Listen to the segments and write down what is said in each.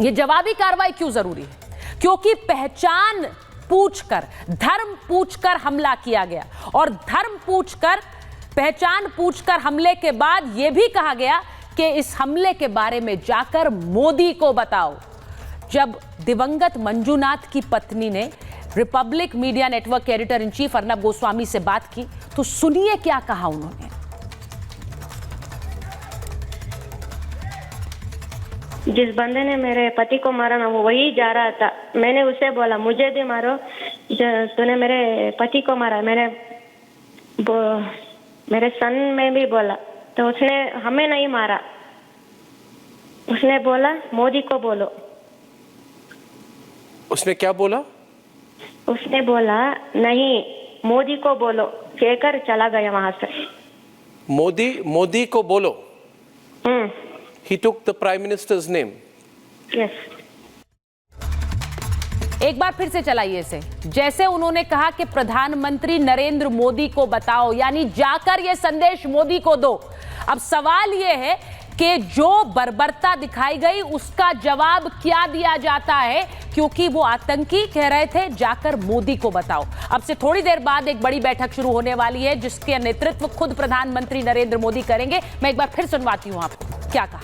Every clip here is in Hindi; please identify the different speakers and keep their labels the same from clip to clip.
Speaker 1: ये जवाबी कार्रवाई क्यों जरूरी है? क्योंकि पहचान पूछकर, धर्म पूछकर हमला किया गया और धर्म पूछकर, पहचान पूछकर हमले के बाद यह भी कहा गया कि इस हमले के बारे में जाकर मोदी को बताओ। जब दिवंगत मंजूनाथ की पत्नी ने रिपब्लिक मीडिया नेटवर्क के editor in chief Arnab Goswami से बात की तो सुनिए क्या कहा उन्होंने।
Speaker 2: जिस बंदे ने मेरे पति को मारा ना, वो वही जा रहा था। मैंने उसे बोला मुझे भी मारो, तूने मेरे पति को मारा। मेरे सन में भी बोला तो उसने हमें नहीं मारा। उसने बोला मोदी को बोलो।
Speaker 3: उसने क्या बोला?
Speaker 2: उसने बोला नहीं, मोदी को बोलो, कहकर चला गया वहां से।
Speaker 3: मोदी को बोलो। He took the Prime Minister's name.
Speaker 2: Yes.
Speaker 1: एक बार फिर से चलाइए इसे। जैसे उन्होंने कहा कि प्रधानमंत्री नरेंद्र मोदी को बताओ, यानी जाकर यह संदेश मोदी को दो। अब सवाल यह है कि जो बर्बरता दिखाई गई उसका जवाब क्या दिया जाता है, क्योंकि वो आतंकी कह रहे थे जाकर मोदी को बताओ। अब से थोड़ी देर बाद एक बड़ी बैठक शुरू होने वाली है जिसके नेतृत्व खुद प्रधानमंत्री नरेंद्र मोदी करेंगे। मैं एक बार फिर सुनवाती हूं आपको क्या कहा।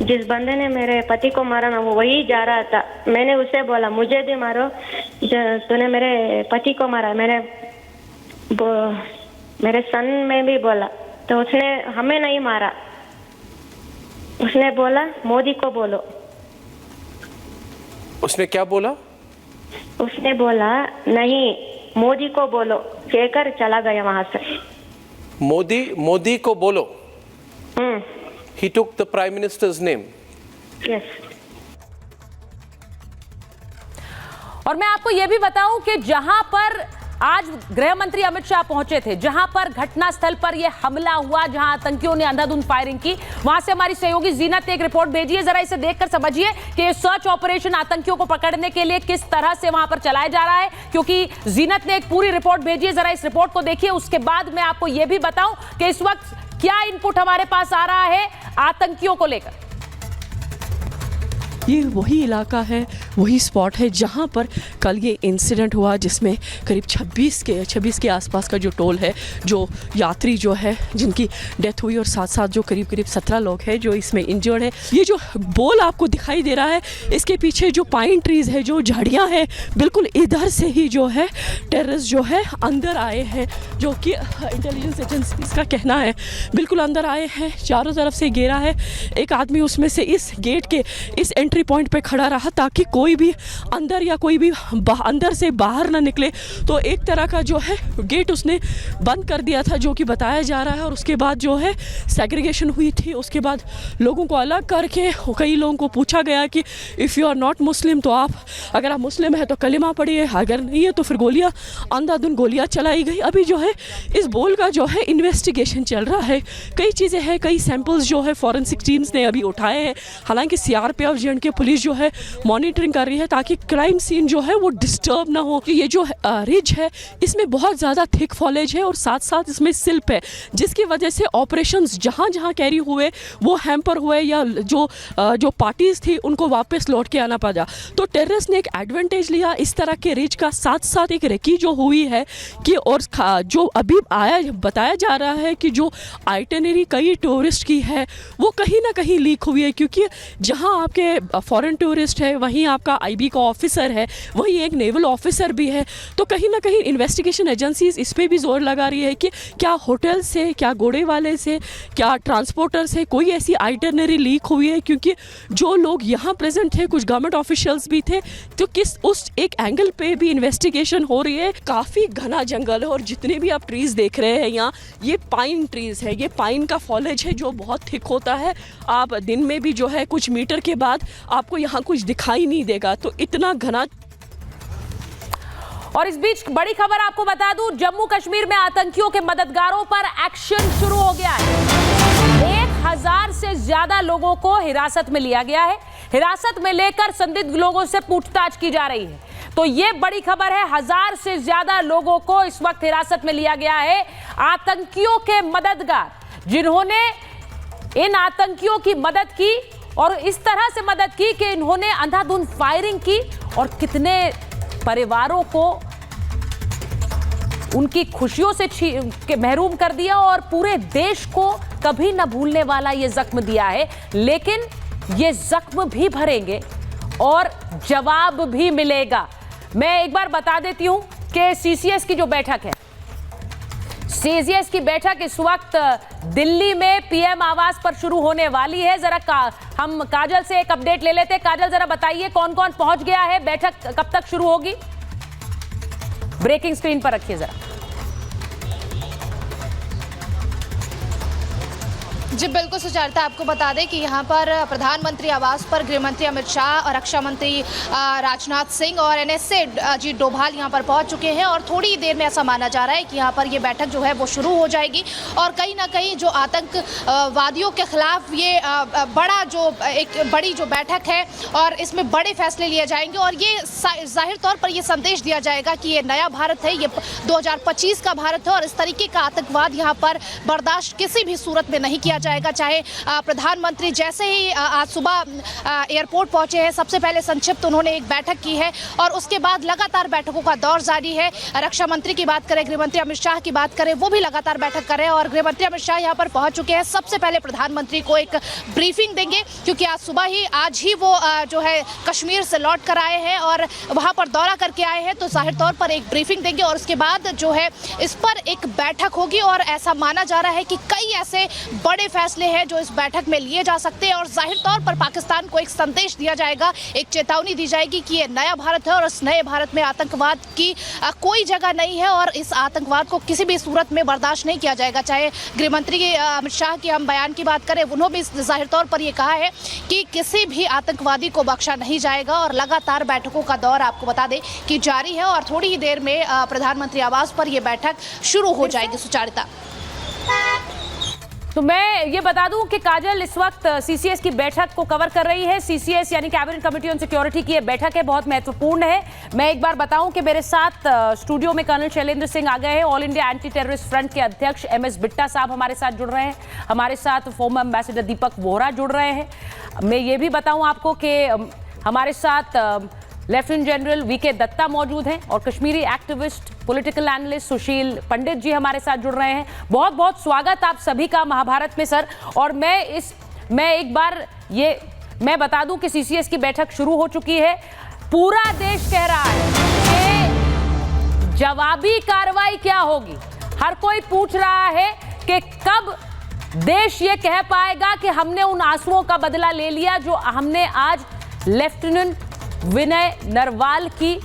Speaker 2: जिस बंदे ने मेरे पति को मारा ना, वो वही जा रहा था। मैंने उसे बोला मुझे भी मारो, तूने मेरे पति को मारा। मेरे सन में भी बोला तो उसने हमें नहीं मारा। उसने बोला मोदी को बोलो।
Speaker 3: उसने क्या बोला?
Speaker 2: उसने बोला नहीं, मोदी को बोलो, कहकर चला गया वहां से।
Speaker 3: मोदी को बोलो। He took the Prime Minister's name.
Speaker 2: Yes.
Speaker 1: और मैं आपको यह भी बताऊं कि जहां पर आज गृह मंत्री अमित शाह पहुंचे थे, जहां पर घटनास्थल पर यह हमला हुआ, जहां आतंकियों ने अंधाधुंध फायरिंग की, वहां से हमारी सहयोगी जीनत ने एक रिपोर्ट भेजी है। जरा इसे देखकर समझिए कि ये सर्च ऑपरेशन आतंकियों को पकड़ने के लिए किस तरह से वहां पर चलाया जा रहा है, क्योंकि जीनत ने एक पूरी रिपोर्ट भेजी है। जरा इस रिपोर्ट को देखिए, उसके बाद मैं आपको यह भी बताऊं कि इस वक्त क्या इनपुट हमारे पास आ रहा है आतंकियों को लेकर।
Speaker 4: ये वही इलाका है, वही स्पॉट है जहाँ पर कल ये इंसिडेंट हुआ, जिसमें करीब 26 के आसपास का जो टोल है, जो यात्री जो है जिनकी डेथ हुई, और साथ साथ जो करीब 17 लोग हैं जो इसमें इंजर्ड है। ये जो बोल आपको दिखाई दे रहा है, इसके पीछे जो पाइन ट्रीज है, जो झाड़ियाँ हैं, बिल्कुल इधर से ही जो है टेररिस्ट जो है अंदर आए हैं, जो कि इंटेलिजेंस एजेंसीज का कहना है। बिल्कुल अंदर आए हैं, चारों तरफ से घेरा है। एक आदमी उसमें से इस गेट के इस एंट्री पॉइंट पे खड़ा रहा ताकि कोई भी अंदर या कोई भी अंदर से बाहर ना निकले। तो एक तरह का जो है गेट उसने बंद कर दिया था, जो कि बताया जा रहा है। और उसके बाद जो है सेग्रीगेशन हुई थी। उसके बाद लोगों को अलग करके कई लोगों को पूछा गया कि इफ़ यू आर नॉट मुस्लिम, तो आप अगर आप मुस्लिम है तो कलिमा पढ़िए, अगर नहीं है तो फिर गोलियां, अंधाधुंध गोलियां चलाई गई। अभी जो है इस बोल का जो है इन्वेस्टिगेशन चल रहा है। कई चीज़ें हैं, कई सैंपल्स जो है फॉरेंसिक टीम्स ने अभी उठाए हैं। हालांकि सीआरपीएफ जेएंडके पुलिस जो है मॉनिटरिंग कर रही है ताकि क्राइम सीन जो है वो डिस्टर्ब ना हो। ये जो रिज है इसमें बहुत ज़्यादा थिक फॉलेज है और साथ साथ इसमें सिल्प है, जिसकी वजह से ऑपरेशंस जहाँ जहाँ कैरी हुए वो हैम्पर हुए, या जो पार्टीज थी उनको वापस लौट के आना पड़ा। तो टेररिस्ट ने एक एडवांटेज लिया इस तरह के रिज का। साथ साथ एक रेकी जो हुई है कि, और जो अभी बताया जा रहा है कि जो आइटनरी कई टूरिस्ट की है वो कहीं ना कहीं लीक हुई है, क्योंकि जहाँ आपके फॉरेन टूरिस्ट है वहीं आपका आईबी का ऑफिसर है, वहीं एक नेवल ऑफिसर भी है। तो कहीं ना कहीं इन्वेस्टिगेशन एजेंसीज इस पे भी जोर लगा रही है कि क्या होटल से, क्या घोड़े वाले से, क्या ट्रांसपोर्टर से कोई ऐसी आइटनरी लीक हुई है, क्योंकि जो लोग यहाँ प्रेजेंट थे कुछ गवर्नमेंट ऑफिशियल्स भी थे। तो किस उस एक एंगल पे भी इन्वेस्टिगेशन हो रही है। काफ़ी घना जंगल है और जितने भी आप ट्रीज देख रहे हैं यहाँ, ये पाइन ट्रीज है, ये पाइन का फॉलेज है जो बहुत थिक होता है। आप दिन में भी जो है कुछ मीटर के बाद आपको यहाँ कुछ दिखाई नहीं देगा, तो इतना घना।
Speaker 1: और इस बीच बड़ी खबर आपको बता दूं, जम्मू कश्मीर में आतंकियों के मददगारों पर एक्शन शुरू हो गया है। 1000 से ज्यादा लोगों को हिरासत में लिया गया है। हिरासत में लेकर संदिग्ध लोगों से पूछताछ की जा रही है। तो ये बड़ी खबर है, 1000 से ज्यादा लोगों को इस वक्त हिरासत में लिया गया है। आतंकियों के मददगार जिन्होंने इन आतंकियों की मदद की और इस तरह से मदद की कि इन्होंने अंधाधुंध फायरिंग की और कितने परिवारों को उनकी खुशियों से महरूम कर दिया और पूरे देश को कभी न भूलने वाला ये जख्म दिया है। लेकिन ये जख्म भी भरेंगे और जवाब भी मिलेगा। मैं एक बार बता देती हूं कि सीसीएस की जो बैठक है, सीसीएस की बैठक इस वक्त दिल्ली में पीएम आवास पर शुरू होने वाली है। जरा हम काजल से एक अपडेट ले लेते हैं। काजल, जरा बताइए कौन कौन पहुंच गया है, बैठक कब तक शुरू होगी? ब्रेकिंग स्क्रीन पर रखिए जरा।
Speaker 5: जी बिल्कुल सुचारिता, आपको बता दें कि यहाँ पर प्रधानमंत्री आवास पर गृह मंत्री अमित शाह और रक्षा मंत्री राजनाथ सिंह और एनएसए अजीत डोभाल यहाँ पर पहुँच चुके हैं और थोड़ी देर में ऐसा माना जा रहा है कि यहाँ पर ये बैठक जो है वो शुरू हो जाएगी और कहीं ना कहीं जो आतंकवादियों के खिलाफ ये एक बड़ी जो बैठक है और इसमें बड़े फैसले लिए जाएंगे और ये जाहिर तौर पर ये संदेश दिया जाएगा कि ये नया भारत है, ये 2025 का भारत है और इस तरीके का आतंकवाद यहाँ पर बर्दाश्त किसी भी सूरत में नहीं किया जाएगा। चाहे प्रधानमंत्री जैसे ही आज सुबह एयरपोर्ट पहुंचे हैं, सबसे पहले संक्षिप्त उन्होंने एक बैठक की है और उसके बाद लगातार बैठकों का दौर जारी है। रक्षा मंत्री की बात करें, गृह मंत्री अमित शाह की बात करें, वो भी लगातार बैठक कर रहे हैं और गृह मंत्री अमित शाह यहाँ पर पहुंच चुके हैं। सबसे पहले प्रधानमंत्री को एक ब्रीफिंग देंगे क्योंकि आज ही वो जो है कश्मीर से लौट कर आए हैं और वहां पर दौरा करके आए हैं, तो जाहिर तौर पर एक ब्रीफिंग देंगे और उसके बाद जो है इस पर एक बैठक होगी और ऐसा माना जा रहा है कि कई ऐसे बड़े फैसले हैं जो इस बैठक में लिए जा सकते हैं और जाहिर तौर पर पाकिस्तान को एक संदेश दिया जाएगा, एक चेतावनी दी जाएगी कि ये नया भारत है और इस नए भारत में आतंकवाद की कोई जगह नहीं है और इस आतंकवाद को किसी भी सूरत में बर्दाश्त नहीं किया जाएगा। चाहे गृह मंत्री अमित शाह की हम बयान की बात करें, उन्होंने भी जाहिर तौर पर ये कहा है कि किसी भी आतंकवादी को बख्शा नहीं जाएगा और लगातार बैठकों का दौर आपको बता दें कि जारी है और थोड़ी ही देर में प्रधानमंत्री आवास पर यह बैठक शुरू हो जाएगी। सुचारिता,
Speaker 1: तो मैं ये बता दूं कि काजल इस वक्त सीसीएस की बैठक को कवर कर रही है। सीसीएस यानी कैबिनेट कमेटी ऑन सिक्योरिटी की ये बैठक है, बहुत महत्वपूर्ण है। मैं एक बार बताऊं कि मेरे साथ स्टूडियो में कर्नल शैलेंद्र सिंह आ गए हैं, all India anti terrorist front के अध्यक्ष एमएस बिट्टा साहब हमारे साथ जुड़ रहे हैं, हमारे साथ फॉर्मर एम्बेसडर दीपक वोहरा जुड़ रहे हैं। मैं ये भी बताऊं आपको कि हमारे साथ लेफ्टिनेंट जनरल वीके दत्ता मौजूद हैं और कश्मीरी एक्टिविस्ट पॉलिटिकल एनालिस्ट सुशील पंडित जी हमारे साथ जुड़ रहे हैं। बहुत बहुत स्वागत आप सभी का महाभारत में सर। और मैं एक बार मैं बता दूं कि सीसीएस की बैठक शुरू हो चुकी है। पूरा देश कह रहा है कि जवाबी कार्रवाई क्या होगी। हर कोई पूछ रहा है कि कब देश ये कह पाएगा कि हमने उन आंसुओं का बदला ले लिया जो हमने आज लेफ्टिनेंट विनय नरवाल की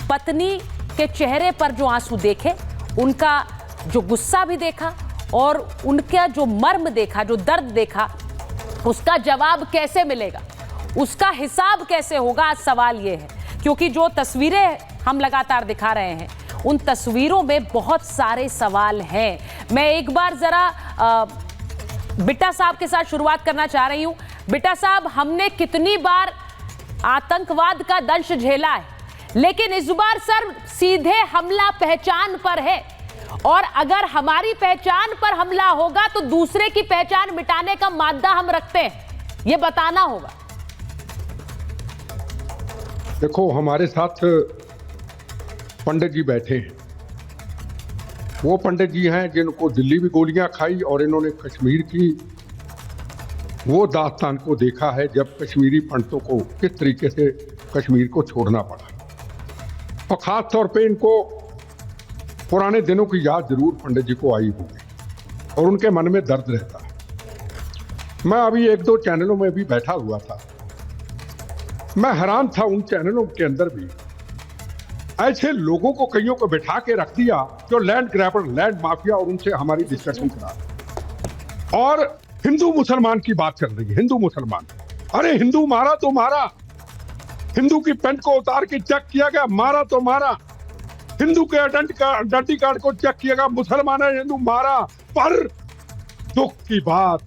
Speaker 1: पत्नी के चेहरे पर जो आंसू देखे, उनका जो गुस्सा भी देखा और उनका जो मर्म देखा, जो दर्द देखा, उसका जवाब कैसे मिलेगा, उसका हिसाब कैसे होगा, आज सवाल ये है। क्योंकि जो तस्वीरें हम लगातार दिखा रहे हैं उन तस्वीरों में बहुत सारे सवाल हैं। मैं एक बार जरा बिट्टा साहब के साथ शुरुआत करना चाह रही हूं। बिट्टा साहब, हमने कितनी बार आतंकवाद का दंश झेला है, लेकिन इस बार सर सीधे हमला पहचान पर है और अगर हमारी पहचान पर हमला होगा तो दूसरे की पहचान मिटाने का मादा हम रखते हैं, ये बताना होगा।
Speaker 6: देखो, हमारे साथ पंडित जी बैठे हैं। वो पंडित जी हैं जिनको दिल्ली भी गोलियां खाई और इन्होंने कश्मीर की वो दास्तान को देखा है जब कश्मीरी पंडितों को किस तरीके से कश्मीर को छोड़ना पड़ा और खास तौर पे इनको पुराने दिनों की याद जरूर पंडित जी को आई होगी और उनके मन में दर्द रहता है। मैं अभी 1-2 चैनलों में भी बैठा हुआ था, मैं हैरान था उन चैनलों के अंदर भी ऐसे लोगों को कईयों को बैठा के रख दिया जो लैंड ग्रैबर, लैंड माफिया, और उनसे हमारी डिस्कशन करा और हिंदू मुसलमान की बात चल रही है। हिंदू मुसलमान, अरे हिंदू मारा तो मारा, हिंदू की पेंट को उतार के चेक किया गया, मारा तो मारा, हिंदू के आइडेंटिटी कार्ड को चेक किया गया, मुसलमान है हिंदू मारा। पर दुख की बात,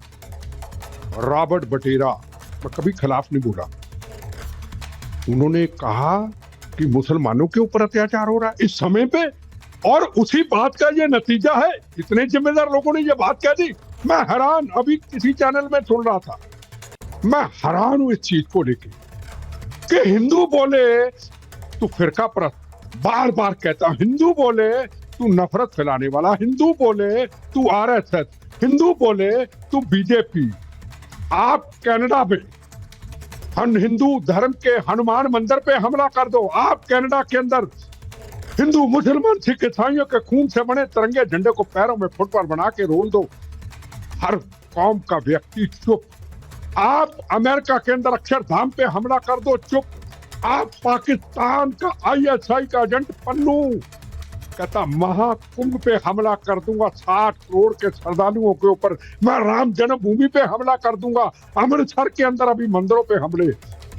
Speaker 6: रॉबर्ट बटेरा, मैं कभी खिलाफ नहीं बोला, उन्होंने कहा कि मुसलमानों के ऊपर अत्याचार हो रहा है इस समय पे, और उसी बात का ये नतीजा है। इतने जिम्मेदार लोगों ने ये बात कह दी, मैं हैरान। अभी किसी चैनल में सुन रहा था मैं हैरान हूं इस चीज को लेके कि हिंदू बोले तू फिरका परस्त, बार बार कहता हूं, हिंदू बोले तू नफरत फैलाने वाला, हिंदू बोले तू आरएसएस, हिंदू बोले तू बीजेपी। आप कनाडा में हिंदू धर्म के हनुमान मंदिर पे हमला कर दो, आप कनाडा के अंदर हिंदू मुसलमान सिख ईसाइयों के खून से बने तिरंगे झंडे को पैरों में फुटबॉल बना के रोल दो, हर कौम का व्यक्ति चुप। आप अमेरिका के अंदर अक्षरधाम पे हमला कर दो, चुप। आप पाकिस्तान का आईएसआई का एजेंट पन्नू कहता महाकुंभ पे हमला कर दूंगा, 60 करोड़ के श्रद्धालुओं के ऊपर, मैं राम जन्मभूमि पे हमला कर दूंगा, अमृतसर के अंदर अभी मंदिरों पे हमले।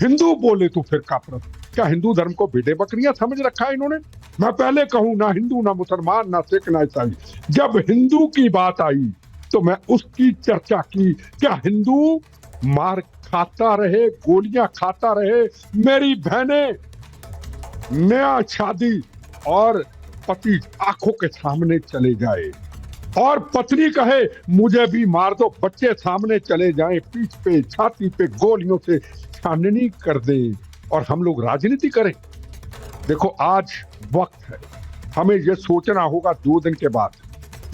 Speaker 6: हिंदू बोले तो फिर काफरत। क्या हिंदू धर्म को भेड़े बकरियां समझ रखा है इन्होंने? मैं पहले कहूं, ना हिंदू ना मुसलमान ना सिख ना ईसाई, जब हिंदू की बात आई तो मैं उसकी चर्चा की। क्या हिंदू मार खाता रहे, गोलियां खाता रहे, मेरी बहनें नया शादी और पति आंखों के सामने चले जाए और पत्नी कहे मुझे भी मार दो, बच्चे सामने चले जाएं, पीठ पे छाती पे गोलियों से छाननी कर दे और हम लोग राजनीति करें? देखो आज वक्त है, हमें ये सोचना होगा 2 दिन के बाद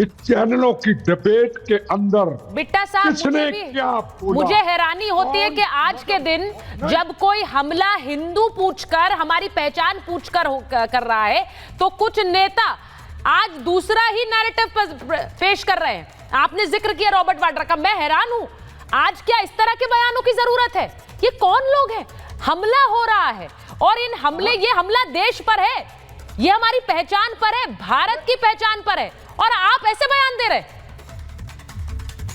Speaker 6: इस चैनलों की डिबेट के अंदर
Speaker 1: बिट्टा साहब, मुझे हैरानी होती है कि आज के दिन जब कोई हमला हिंदू पूछकर, हमारी पहचान पूछकर कर रहा है, तो कुछ नेता आज दूसरा ही नैरेटिव पेश कर रहे हैं। आपने जिक्र किया रॉबर्ट वाड्रा का, मैं हैरान हूं, आज क्या इस तरह के बयानों की जरूरत है? ये कौन लोग हैं? हमला हो रहा है और ये हमला देश पर है, ये हमारी पहचान पर है, भारत की पहचान पर है, और आप ऐसे बयान दे रहे।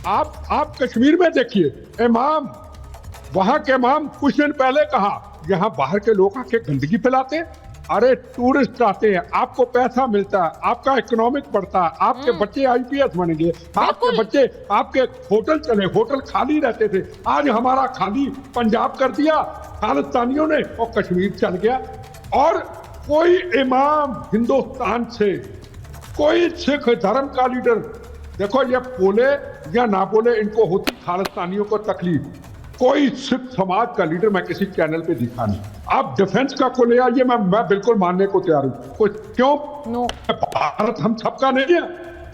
Speaker 6: आप कश्मीर में देखिए, इमाम, वहां के इमाम कुछ दिन पहले कहा यहां बाहर के लोग आके गंदगी फैलाते हैं। अरे टूरिस्ट आते हैं, आपको पैसा मिलता है, आपका इकोनॉमिक बढ़ता है, आपके बच्चे आईपीएस बनेंगे, आपके बच्चे, आपके होटल चले, होटल खाली रहते थे, आज हमारा खाली पंजाब कर दिया खालिस्तानियों ने और कश्मीर चल गया। और कोई इमाम हिंदुस्तान से, कोई सिख धर्म का लीडर, देखो ये बोले या ना बोले, इनको होती खालिस्तानियों को तकलीफ, कोई सिख समाज का लीडर मैं किसी चैनल पे दिखा नहीं। आप डिफेंस का को ले आइए, मैं बिल्कुल मानने को तैयार हूं। कोई क्यों? भारत हम सबका नहीं है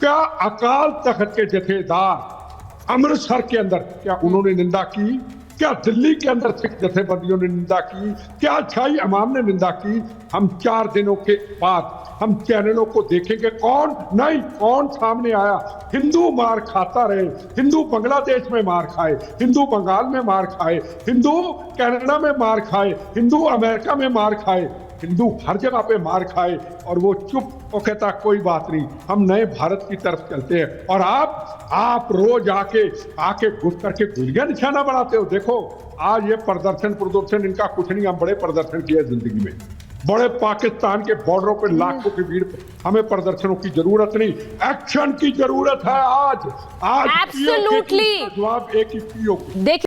Speaker 6: क्या? अकाल तख्त के जथेदार अमृतसर के अंदर, क्या उन्होंने निंदा की? क्या दिल्ली के अंदर सिख जथेबंदियों ने निंदा की? क्या शाही इमाम ने निंदा की? हम 4 दिनों के बाद हम चैनलों को देखेंगे, कौन सामने आया? हिंदू मार खाता रहे, हिंदू बांग्लादेश में मार खाए, हिंदू बंगाल में मार खाए, हिंदू कनाडा में मार खाए, हिंदू अमेरिका में मार खाए, हिंदू हर जगह पे मार खाए, और वो चुप और कहता कोई बात नहीं, हम नए भारत की तरफ चलते हैं। और आप रोज आके घुस करके गोलियां निशाना बनाते हो। देखो आज ये प्रदर्शन इनका कुछ नहीं, हम बड़े प्रदर्शन किए जिंदगी में, बड़े पाकिस्तान के बॉर्डरों पे लाखों की भीड़, हमें प्रदर्शनों की जरूरत नहीं, एक्शन की जरूरत है। आज
Speaker 1: एब्सोल्युटली
Speaker 6: जवाब एक ही पीओ।
Speaker 1: देखिए